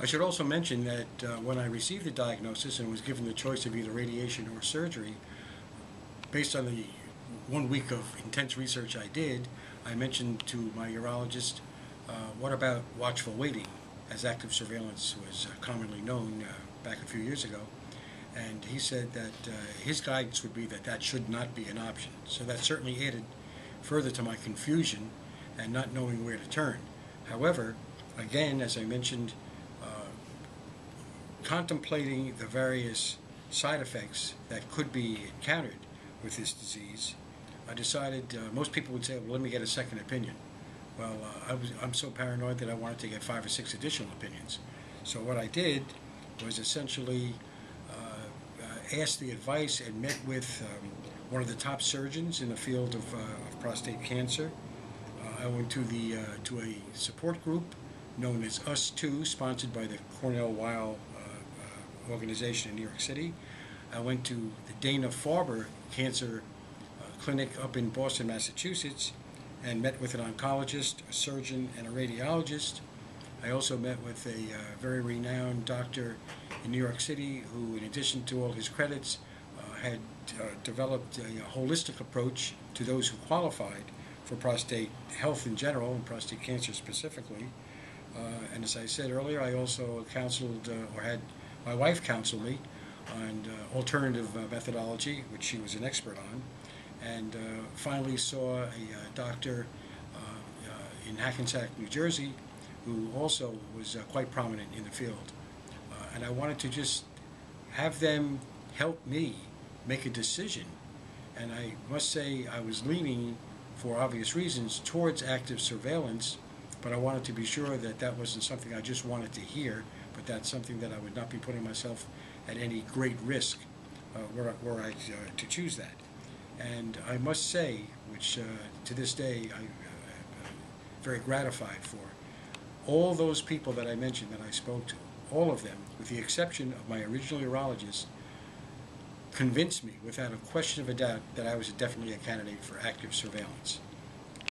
I should also mention that when I received the diagnosis and was given the choice of either radiation or surgery, based on the 1 week of intense research I did, I mentioned to my urologist, what about watchful waiting, as active surveillance was commonly known back a few years ago. And he said that his guidance would be that that should not be an option. So that certainly added further to my confusion and not knowing where to turn. However, again, as I mentioned, contemplating the various side effects that could be encountered with this disease, I decided, most people would say, well, let me get a second opinion. Well, I'm so paranoid that I wanted to get 5 or 6 additional opinions. So what I did was essentially asked the advice and met with one of the top surgeons in the field of prostate cancer. I went to a support group known as US2, sponsored by the Cornell Weill organization in New York City. I went to the Dana-Farber Cancer Clinic up in Boston, Massachusetts, and met with an oncologist, a surgeon, and a radiologist. I also met with a very renowned doctor in New York City who, in addition to all his credits, had developed a holistic approach to those who qualified for prostate health in general and prostate cancer specifically. And as I said earlier, I also counseled or had my wife counsel me on alternative methodology, which she was an expert on, and finally saw a doctor in Hackensack, New Jersey, who also was quite prominent in the field. And I wanted to just have them help me make a decision. And I must say I was leaning, for obvious reasons, towards active surveillance, but I wanted to be sure that that wasn't something I just wanted to hear, but that's something that I would not be putting myself at any great risk were I to choose that. And I must say, which to this day I'm very gratified for, all those people that I mentioned that I spoke to, all of them, with the exception of my original urologist, convinced me without a question of a doubt that I was definitely a candidate for active surveillance.